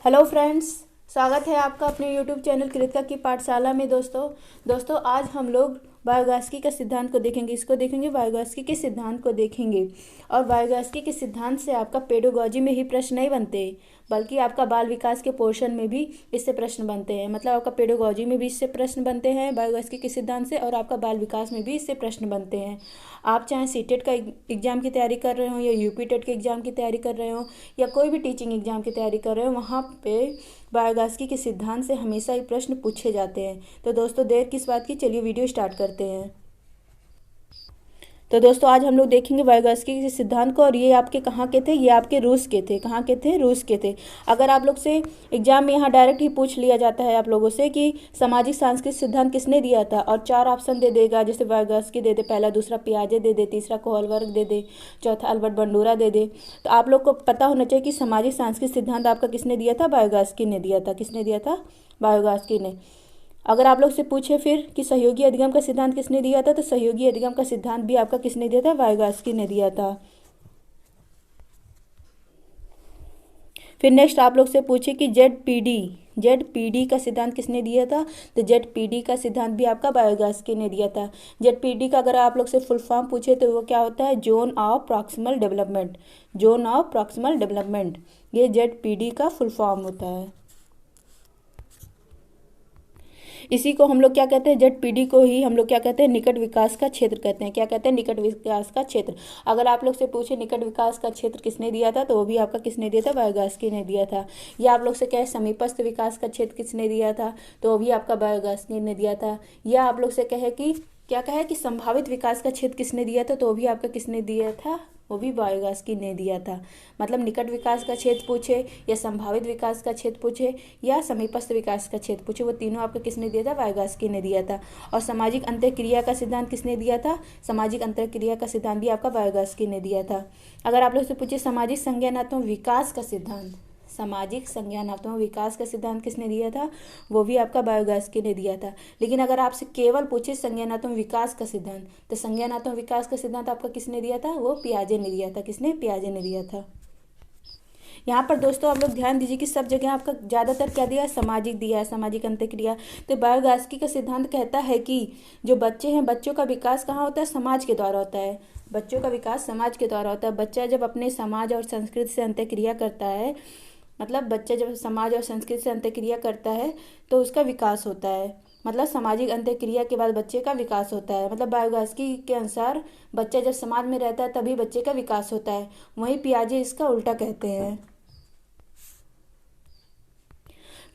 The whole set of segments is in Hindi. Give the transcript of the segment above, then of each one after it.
हेलो फ्रेंड्स, स्वागत है आपका अपने यूट्यूब चैनल कृतिका की पाठशाला में। दोस्तों आज हम लोग वायुगास्की के सिद्धांत को देखेंगे। इसको देखेंगे, वायुगास्की के सिद्धांत को देखेंगे। और वायुगास्की के सिद्धांत से आपका पेडागोजी में ही प्रश्न नहीं बनते, बल्कि आपका बाल विकास के पोर्शन में भी इससे प्रश्न बनते हैं। मतलब आपका पेडागोजी में भी इससे प्रश्न बनते हैं वायुगास्की के सिद्धांत से, और आपका बाल विकास में भी इससे प्रश्न बनते हैं। आप चाहे सीटेट का एग्जाम की तैयारी कर रहे हो, या यूपी टेट के एग्जाम की तैयारी कर रहे हो, या कोई भी टीचिंग एग्जाम की तैयारी कर रहे हो, वहाँ पे वायुगास्की के सिद्धांत से हमेशा ही प्रश्न पूछे जाते हैं। तो दोस्तों देर किस बात की, चलिए वीडियो स्टार्ट करते हैं। तो दोस्तों आज हम लोग देखेंगे वायुगास्की के सिद्धांत को। और ये आपके कहाँ के थे? ये आपके रूस के थे। कहाँ के थे? रूस के थे। अगर आप लोग से एग्जाम में यहाँ डायरेक्ट ही पूछ लिया जाता है आप लोगों से कि सामाजिक सांस्कृतिक सिद्धांत किसने दिया था, और 4 ऑप्शन दे देगा, जैसे वायुगास्की दे दे, पहला दूसरा पियाजे दे दे, तीसरा कोहलबर्ग दे दे, चौथा अल्बर्ट बंडूरा दे दे, तो आप लोग को पता होना चाहिए कि सामाजिक सांस्कृतिक सिद्धांत आपका किसने दिया था? वायुगास्की ने दिया था। किसने दिया था? वायुगास्की ने। अगर आप लोग से पूछे फिर कि सहयोगी अधिगम का सिद्धांत किसने दिया था, तो सहयोगी अधिगम का सिद्धांत भी आपका किसने दिया था? वायुगास्की ने दिया था। फिर नेक्स्ट आप लोग से पूछे कि जेड पी डी का सिद्धांत किसने दिया था, तो जेड पी डी का सिद्धांत भी आपका वायुगास्की ने दिया था। जेड पी डी का अगर आप लोग से फुल फॉर्म पूछे तो वो क्या होता है? Zone of proximal development. Zone of proximal development, ये जेड पी डी का फुल फॉर्म होता है। इसी को हम लोग क्या कहते हैं? जेड पी डी को ही हम लोग क्या कहते हैं? निकट विकास का क्षेत्र कहते हैं। क्या कहते हैं? निकट विकास का क्षेत्र। अगर आप लोग से पूछे निकट विकास का क्षेत्र किसने दिया था, तो वो भी आपका किसने दिया था? वायुगास्की ने दिया था। या आप लोग से कहे समीपस्थ विकास का क्षेत्र किसने दिया था, तो वो भी आपका वायुगास्की ने दिया था। या आप लोग से कहे कि क्या कहे कि संभावित विकास का क्षेत्र किसने दिया था, तो वो भी आपका किसने दिया था? वो भी वायुगास्की ने दिया था। मतलब निकट विकास का क्षेत्र पूछे, या संभावित विकास का क्षेत्र पूछे, या समीपस्थ विकास का क्षेत्र पूछे, वो तीनों आपको किसने दिया था? वायुगास्की ने दिया था। और सामाजिक अंतःक्रिया का सिद्धांत किसने दिया था? सामाजिक अंतःक्रिया का सिद्धांत भी आपका वायुगास्की ने दिया था। अगर आप लोग से पूछे सामाजिक संज्ञानात्मक विकास का सिद्धांत, सामाजिक संज्ञानात्मक विकास का सिद्धांत किसने दिया था, वो भी आपका वायुगास्की ने दिया था। लेकिन अगर आपसे केवल पूछे संज्ञानात्मक विकास का सिद्धांत, तो संज्ञानात्मक विकास का सिद्धांत आपका किसने दिया था? वो पियाजे ने दिया था। किसने? पियाजे ने दिया था। यहाँ पर दोस्तों आप लोग ध्यान दीजिए कि सब जगह आपका ज़्यादातर क्या दिया है? सामाजिक दिया है, सामाजिक अंतःक्रिया। तो वायुगास्की का सिद्धांत कहता है कि जो बच्चे हैं, बच्चों का विकास कहाँ होता है? समाज के द्वारा होता है। बच्चों का विकास समाज के द्वारा होता है। बच्चा जब अपने समाज और संस्कृति से अंतःक्रिया करता है, मतलब बच्चा जब समाज और संस्कृति से अंतःक्रिया करता है, तो उसका विकास होता है। मतलब सामाजिक अंतःक्रिया के बाद बच्चे का विकास होता है। मतलब वायुगास्की के अनुसार बच्चा जब समाज में रहता है तभी बच्चे का विकास होता है। वहीं पियाजे इसका उल्टा कहते हैं।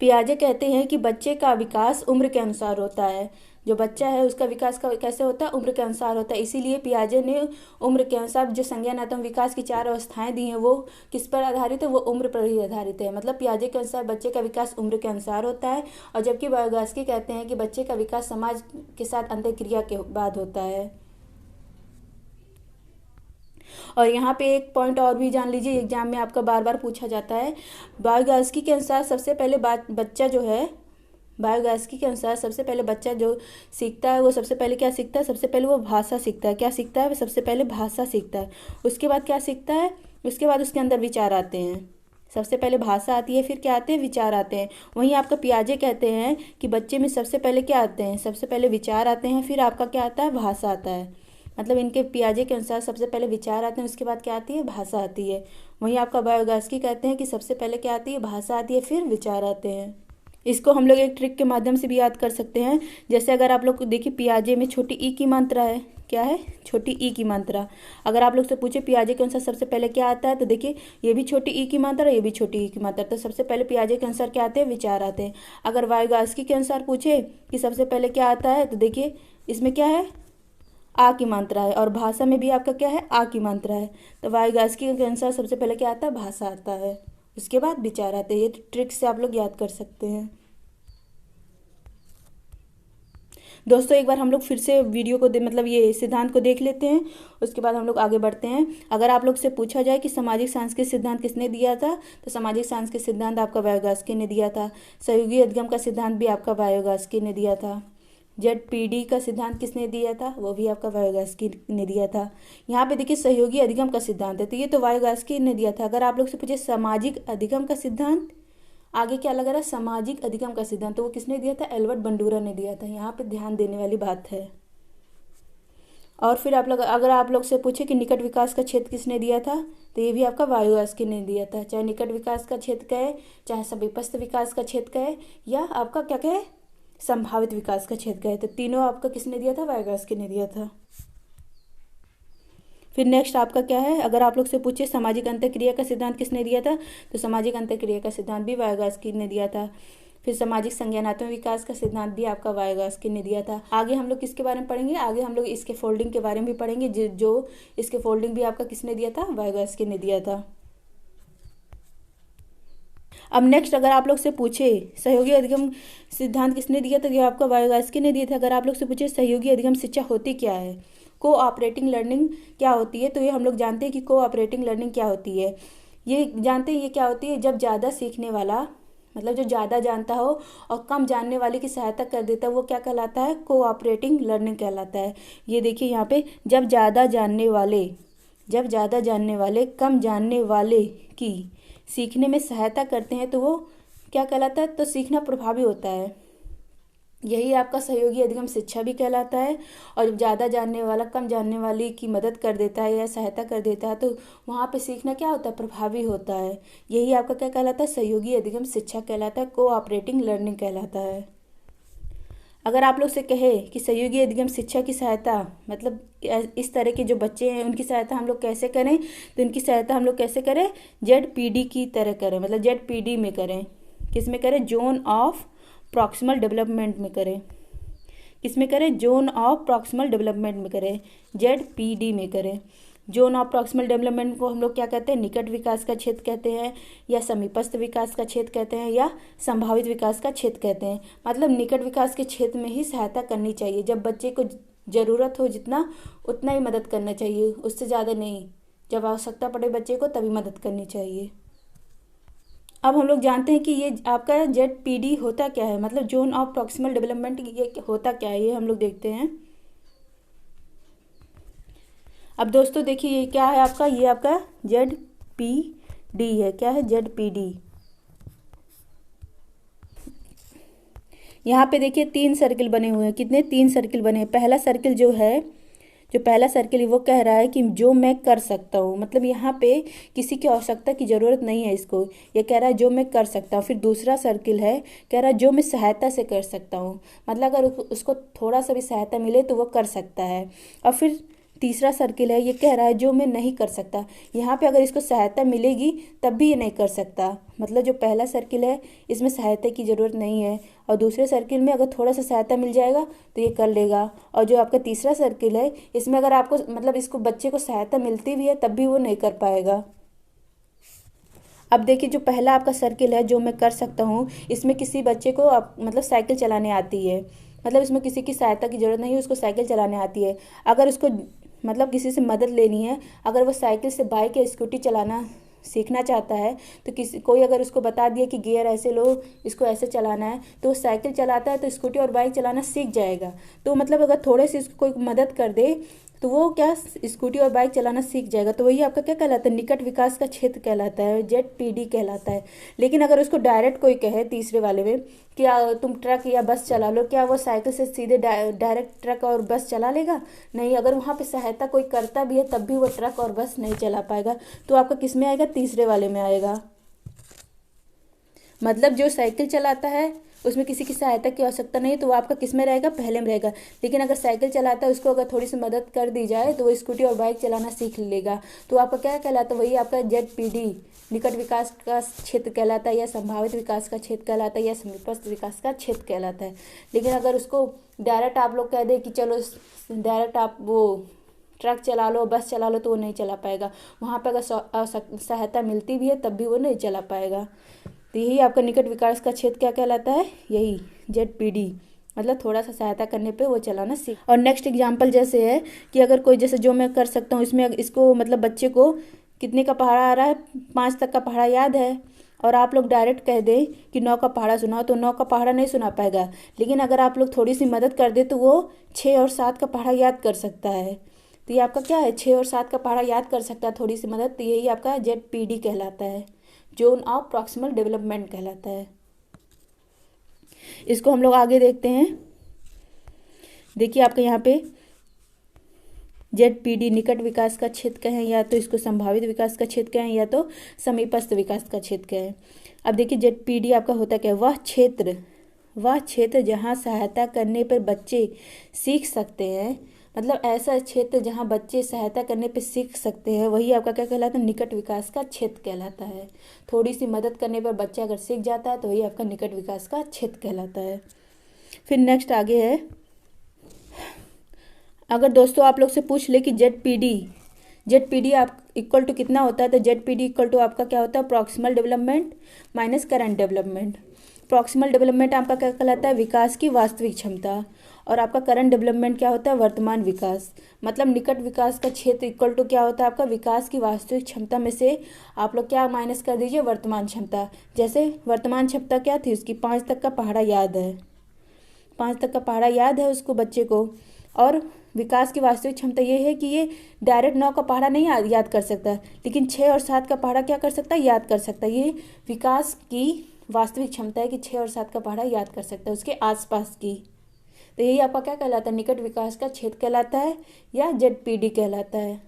पियाजे कहते हैं कि बच्चे का विकास उम्र के अनुसार होता है। जो बच्चा है उसका विकास का कैसे होता है? उम्र के अनुसार होता है। इसीलिए पियाजे ने उम्र के अनुसार जो संज्ञानात्मक विकास की 4 अवस्थाएं दी हैं, वो किस पर आधारित है? वो उम्र पर ही आधारित है। मतलब पियाजे के अनुसार बच्चे का विकास उम्र के अनुसार होता है, और जबकि वायुगास्की कहते हैं कि बच्चे का विकास समाज के साथ अंतःक्रिया के बाद होता है। और यहाँ पे एक पॉइंट और भी जान लीजिए, एग्जाम में आपका बार बार पूछा जाता है। वायुगास्की के अनुसार सबसे पहले बच्चा जो है, वायुगास्की के अनुसार सबसे पहले बच्चा जो सीखता है, वो सबसे पहले क्या सीखता है? सबसे पहले वो भाषा सीखता है। क्या सीखता है? वो सबसे पहले भाषा सीखता है। उसके बाद क्या सीखता है? उसके बाद उसके अंदर विचार आते हैं। सबसे पहले भाषा आती है, फिर क्या आते हैं? विचार आते हैं। वहीं आपका पियाजे कहते हैं कि बच्चे में सबसे पहले क्या आते हैं? सबसे पहले विचार आते हैं, फिर आपका क्या आता है? भाषा आता है। मतलब इनके पियाजे के अनुसार सबसे पहले विचार आते हैं, उसके बाद क्या आती है? भाषा आती है। वहीं आपका वायुगास्की कहते हैं कि सबसे पहले क्या आती है? भाषा आती है, फिर विचार आते हैं। इसको हम लोग एक ट्रिक के माध्यम से भी याद कर सकते हैं। जैसे अगर आप लोग को देखिए, पियाजे में छोटी ई की मात्रा है। क्या है? छोटी ई की मात्रा। अगर आप लोग से पूछे पियाजे के अनुसार सबसे पहले क्या आता है, तो देखिए ये भी छोटी ई की मात्रा, ये भी छोटी ई की मात्रा। तो सबसे पहले पियाजे के अनुसार क्या आते हैं? विचार आते हैं। अगर वायुगास्की के अनुसार पूछे कि सबसे पहले क्या आता है, तो देखिए इसमें क्या है? आ की मात्रा है। और भाषा में भी आपका क्या है? आ की मात्रा है। तो वायुगास्की के अनुसार सबसे पहले क्या आता है? भाषा आता है, उसके बाद विचार आते हैं। ये ट्रिक से आप लोग याद कर सकते हैं। दोस्तों एक बार हम लोग फिर से वीडियो को मतलब ये सिद्धांत को देख लेते हैं, उसके बाद हम लोग आगे बढ़ते हैं। अगर आप लोग से पूछा जाए कि सामाजिक सांस्कृतिक सिद्धांत किसने दिया था, तो सामाजिक सांस्कृतिक सिद्धांत आपका वायुगास्की ने दिया था। सहयोगी अधिगम का सिद्धांत भी आपका वायुगास्की ने दिया था। जेड पी डी का सिद्धांत किसने दिया था? वो भी आपका वायुगास्की ने दिया था। यहाँ पे देखिए सहयोगी अधिगम का सिद्धांत है, तो ये तो वायुगास्की ने दिया था। अगर आप लोग से पूछे सामाजिक अधिगम का सिद्धांत आगे क्या लग रहा है, सामाजिक अधिगम का सिद्धांत, तो वो किसने दिया था, एल्बर्ट बंडूरा ने दिया था। यहाँ पे ध्यान देने वाली बात है। और फिर आप लोग, अगर आप लोग से पूछे कि निकट विकास का क्षेत्र किसने दिया था, तो ये भी आपका वायुयास्की ने दिया था। चाहे निकट विकास का क्षेत्र कहे, चाहे समीपस्थ विकास का क्षेत्र कहे, या आपका क्या कहे, संभावित विकास का क्षेत्र कहे, तो तीनों आपका किसने दिया था, वायुयास्की ने दिया था। फिर नेक्स्ट आपका क्या है, अगर आप लोग से पूछे सामाजिक अंतःक्रिया का सिद्धांत किसने दिया था, तो सामाजिक अंतःक्रिया का सिद्धांत भी वायुयास्की ने दिया था। फिर सामाजिक संज्ञानात्मक विकास का सिद्धांत भी आपका वायुयास्की ने दिया था। आगे हम लोग किसके बारे में पढ़ेंगे, आगे हम लोग इसके फोल्डिंग के बारे में भी पढ़ेंगे, जो इसके फोल्डिंग भी आपका किसने दिया था, वायुयास्की ने दिया था। अब नेक्स्ट अगर आप लोग से पूछे सहयोगी अधिगम सिद्धांत किसने दिया था, तो ये आपका वायुयास्की ने दिया था। अगर आप लोग से पूछे सहयोगी अधिगम शिक्षा होती क्या है, कोऑपरेटिंग लर्निंग क्या होती है, तो ये हम लोग जानते हैं कि कोऑपरेटिंग लर्निंग क्या होती है। ये जानते हैं ये क्या होती है, जब ज़्यादा सीखने वाला, मतलब जो ज़्यादा जानता हो और कम जानने वाले की सहायता कर देता है, वो क्या कहलाता है, कोऑपरेटिंग लर्निंग कहलाता है। ये देखिए यहाँ पे, जब ज़्यादा जानने वाले कम जानने वाले की सीखने में सहायता करते हैं, तो वो क्या कहलाता है, तो सीखना प्रभावी होता है। यही आपका सहयोगी अधिगम शिक्षा भी कहलाता है। और जब ज़्यादा जानने वाला कम जानने वाले की मदद कर देता है या सहायता कर देता है, तो वहाँ पे सीखना क्या होता है, प्रभावी होता है। यही आपका क्या कहलाता है, सहयोगी अधिगम शिक्षा कहलाता है, कोऑपरेटिंग लर्निंग कहलाता है। अगर आप लोग से कहे कि सहयोगी अधिगम शिक्षा की सहायता, मतलब इस तरह के जो बच्चे हैं उनकी सहायता हम लोग कैसे करें, तो इनकी सहायता हम लोग कैसे करें, ZPD की तरह करें, मतलब ZPD में करें। किस में करें, जोन ऑफ प्रॉक्सिमल डेवलपमेंट में करें। किस में करें, जोन ऑफ प्रॉक्सिमल डेवलपमेंट में करें, ZPD में करें। जोन ऑफ प्रॉक्सिमल डेवलपमेंट को हम लोग क्या कहते हैं, निकट विकास का क्षेत्र कहते हैं, या समीपस्थ विकास का क्षेत्र कहते हैं, या संभावित विकास का क्षेत्र कहते हैं। मतलब निकट विकास के क्षेत्र में ही सहायता करनी चाहिए, जब बच्चे को ज़रूरत हो जितना, उतना ही मदद करना चाहिए, उससे ज़्यादा नहीं। जब आवश्यकता पड़े बच्चे को तभी मदद करनी चाहिए। अब हम लोग जानते हैं कि ये आपका ZPD होता क्या है, मतलब जोन ऑफ प्रॉक्सिमल डेवलपमेंट, ये होता क्या है, ये हम लोग देखते हैं। अब दोस्तों देखिए, ये क्या है आपका, ये आपका ZPD है। क्या है, ZPD। यहाँ पे देखिए 3 सर्किल बने हुए हैं। कितने, 3 सर्किल बने हैं। पहला सर्किल जो है, जो पहला सर्किल है वो कह रहा है कि जो मैं कर सकता हूँ, मतलब यहाँ पे किसी की आवश्यकता की ज़रूरत नहीं है इसको, ये कह रहा है जो मैं कर सकता हूँ। फिर दूसरा सर्किल है, कह रहा है जो मैं सहायता से कर सकता हूँ, मतलब अगर उसको थोड़ा सा भी सहायता मिले तो वो कर सकता है। और फिर तीसरा सर्किल है, ये कह रहा है जो मैं नहीं कर सकता, यहाँ पे अगर इसको सहायता मिलेगी तब भी ये नहीं कर सकता। मतलब जो पहला सर्किल है इसमें सहायता की ज़रूरत नहीं है, और दूसरे सर्किल में अगर थोड़ा सा सहायता मिल जाएगा तो ये कर लेगा। और जो आपका तीसरा सर्किल है, इसमें अगर आपको, मतलब इसको बच्चे को सहायता मिलती भी है तब भी वो नहीं कर पाएगा। अब देखिए, जो पहला आपका सर्किल है, जो मैं कर सकता हूँ, इसमें किसी बच्चे को मतलब साइकिल चलाने आती है, मतलब इसमें किसी की सहायता की ज़रूरत नहीं है, उसको साइकिल चलाने आती है। अगर उसको मतलब किसी से मदद लेनी है, अगर वो साइकिल से बाइक या स्कूटी चलाना सीखना चाहता है, तो कोई अगर उसको बता दिया कि गियर ऐसे लो, इसको ऐसे चलाना है, तो वो साइकिल चलाता है तो स्कूटी और बाइक चलाना सीख जाएगा। तो मतलब अगर थोड़े से इसको कोई मदद कर दे तो वो क्या, स्कूटी और बाइक चलाना सीख जाएगा। तो वही आपका क्या कहलाता है, निकट विकास का क्षेत्र कहलाता है, ZPD कहलाता है। लेकिन अगर उसको डायरेक्ट कोई कहे तीसरे वाले में कि तुम ट्रक या बस चला लो, क्या वो साइकिल से सीधे डायरेक्ट ट्रक और बस चला लेगा? नहीं। अगर वहाँ पे सहायता कोई करता भी है तब भी वो ट्रक और बस नहीं चला पाएगा। तो आपका किस में आएगा, तीसरे वाले में आएगा। मतलब जो साइकिल चलाता है उसमें किसी की सहायता की आवश्यकता नहीं है, तो वो आपका किस में रहेगा, पहले में रहेगा। लेकिन अगर साइकिल चलाता है, उसको अगर थोड़ी सी मदद कर दी जाए तो वो स्कूटी और बाइक चलाना सीख लेगा। तो आपका क्या कहलाता है, वही आपका ZPD निकट विकास का क्षेत्र कहलाता है, या संभावित विकास का क्षेत्र कहलाता है, या समीपस्थ विकास का क्षेत्र कहलाता है। लेकिन अगर उसको डायरेक्ट आप लोग कह दें कि चलो डायरेक्ट आप वो ट्रक चला लो, बस चला लो, तो वो नहीं चला पाएगा। वहाँ पर अगर सहायता मिलती भी है तब भी वो नहीं चला पाएगा। तो यही आपका निकट विकास का क्षेत्र क्या कहलाता है, यही ZPD, मतलब थोड़ा सा सहायता करने पे वो चलाना सीख। और नेक्स्ट एग्जांपल जैसे है कि अगर कोई, जैसे जो मैं कर सकता हूँ, इसमें इसको मतलब बच्चे को कितने का पहाड़ा आ रहा है, 5 तक का पहाड़ा याद है, और आप लोग डायरेक्ट कह दें कि 9 का पहाड़ा सुनाओ, तो 9 का पहाड़ा नहीं सुना पाएगा। लेकिन अगर आप लोग थोड़ी सी मदद कर दे तो वो 6 और 7 का पहाड़ा याद कर सकता है। तो ये आपका क्या है, 6 और 7 का पहाड़ा याद कर सकता है, थोड़ी सी मदद। तो यही आपका ZPD कहलाता है। जोन ऑफ प्रॉक्सिमल डेवलपमेंट कहलाता है। इसको हम लोग आगे देखते हैं। देखिए आपके यहाँ पे ZPD निकट विकास का क्षेत्र कहें, या तो इसको संभावित विकास का क्षेत्र कहें, या तो समीपस्थ विकास का क्षेत्र कहें। अब देखिए ZPD आपका होता क्या है, वह क्षेत्र जहाँ सहायता करने पर बच्चे सीख सकते हैं, मतलब ऐसा क्षेत्र जहाँ बच्चे सहायता करने पर सीख सकते हैं, वही आपका क्या कहलाता है, निकट विकास का क्षेत्र कहलाता है। थोड़ी सी मदद करने पर बच्चा अगर सीख जाता है तो वही आपका निकट विकास का क्षेत्र कहलाता है। फिर नेक्स्ट आगे है, अगर दोस्तों आप लोग से पूछ ले कि ZPD आप इक्वल टू कितना होता है, तो ZPD इक्वल टू आपका क्या होता है, proximal development minus current development. Proximal development आपका क्या कहलाता है, विकास की वास्तविक क्षमता, और आपका करंट डेवलपमेंट क्या होता है, वर्तमान विकास। मतलब निकट विकास का क्षेत्र इक्वल टू क्या होता है, आपका विकास की वास्तविक क्षमता में से आप लोग क्या माइनस कर दीजिए, वर्तमान क्षमता। जैसे वर्तमान क्षमता क्या थी उसकी, 5 तक का पहाड़ा याद है, 5 तक का पहाड़ा याद है उसको बच्चे को। और विकास की वास्तविक क्षमता ये है कि ये डायरेक्ट 9 का पहाड़ा नहीं याद कर सकता, लेकिन 6 और 7 का पहाड़ा क्या कर सकता है, याद कर सकता है। ये विकास की वास्तविक क्षमता है कि 6 और 7 का पहाड़ा याद कर सकता है उसके आसपास की। तो यही आपका क्या कहलाता है, निकट विकास का क्षेत्र कहलाता है, या ZPD कहलाता है।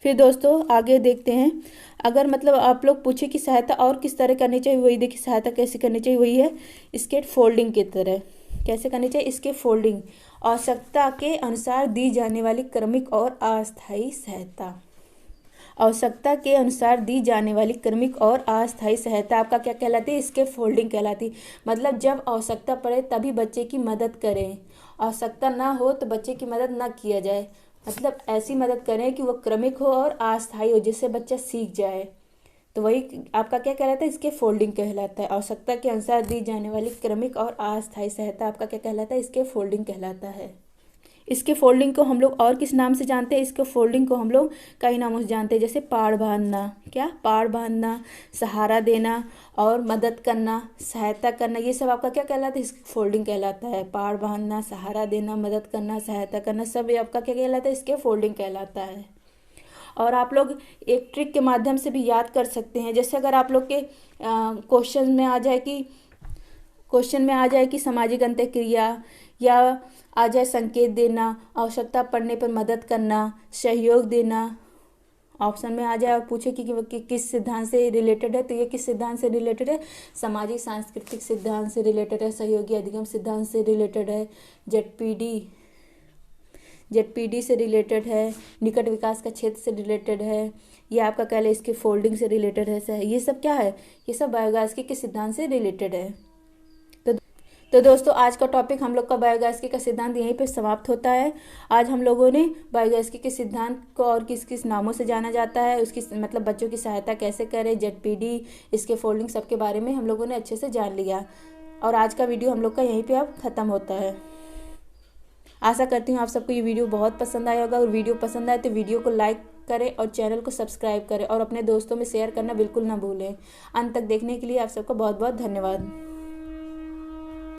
फिर दोस्तों आगे देखते हैं, अगर मतलब आप लोग पूछे कि सहायता और किस तरह करनी चाहिए, वही देखिए सहायता कैसे करनी चाहिए, वही है स्केट फोल्डिंग की तरह। कैसे करनी चाहिए, इसके फोल्डिंग, आवश्यकता के अनुसार दी जाने वाली क्रमिक और अस्थायी सहायता। आवश्यकता के अनुसार दी जाने वाली क्रमिक और अस्थायी सहायता आपका क्या कहलाती है, इसके फोल्डिंग कहलाती। मतलब जब आवश्यकता पड़े तभी बच्चे की मदद करें, आवश्यकता ना हो तो बच्चे की मदद ना किया जाए। मतलब ऐसी मदद करें कि वो क्रमिक हो और अस्थायी हो, जिससे बच्चा सीख जाए। तो वही आपका क्या कहलाता है, इसके फोल्डिंग कहलाता है। आवश्यकता के अनुसार दी जाने वाली क्रमिक और अस्थायी सहायता आपका क्या कहलाता है, इसके फोल्डिंग कहलाता है। इसके फोल्डिंग को हम लोग और किस नाम से जानते हैं, इसके फोल्डिंग को हम लोग कई नामों से जानते हैं, जैसे पाड़ बांधना, क्या पाड़ बांधना, सहारा देना और मदद करना, सहायता करना, ये सब आपका क्या कहलाता है, इसकी फोल्डिंग कहलाता है। पाड़ बांधना, सहारा देना, मदद करना, सहायता करना, सब ये आपका क्या कहलाता है, इसके फोल्डिंग कहलाता है। और आप लोग एक ट्रिक के माध्यम से भी याद कर सकते हैं, जैसे अगर आप लोग के क्वेश्चन में आ जाए कि सामाजिक अंतःक्रिया, या आ जाए संकेत देना, आवश्यकता पड़ने पर मदद करना, सहयोग देना, ऑप्शन में आ जाए और पूछे कि किस सिद्धांत से रिलेटेड है, तो ये किस सिद्धांत से रिलेटेड है, सामाजिक सांस्कृतिक सिद्धांत से रिलेटेड है, सहयोगी अधिगम सिद्धांत से रिलेटेड है, ZPD से रिलेटेड है, निकट विकास का क्षेत्र से रिलेटेड है, ये आपका कह लें इसके फोल्डिंग से रिलेटेड है। ये सब क्या है, ये सब बायोगैस्की के सिद्धांत से रिलेटेड है। तो दोस्तों आज का टॉपिक हम लोग का बायोगैस्की का सिद्धांत यहीं पे समाप्त होता है। आज हम लोगों ने बायोगैस्की के सिद्धांत को और किस किस नामों से जाना जाता है, उसकी मतलब बच्चों की सहायता कैसे करें, ZPD, इसके फोल्डिंग, सबके बारे में हम लोगों ने अच्छे से जान लिया। और आज का वीडियो हम लोग का यहीं पे अब ख़त्म होता है। आशा करती हूँ आप सबको ये वीडियो बहुत पसंद आया होगा, और वीडियो पसंद आए तो वीडियो को लाइक करें और चैनल को सब्सक्राइब करें, और अपने दोस्तों में शेयर करना बिल्कुल ना भूलें। अंत तक देखने के लिए आप सबका बहुत बहुत धन्यवाद।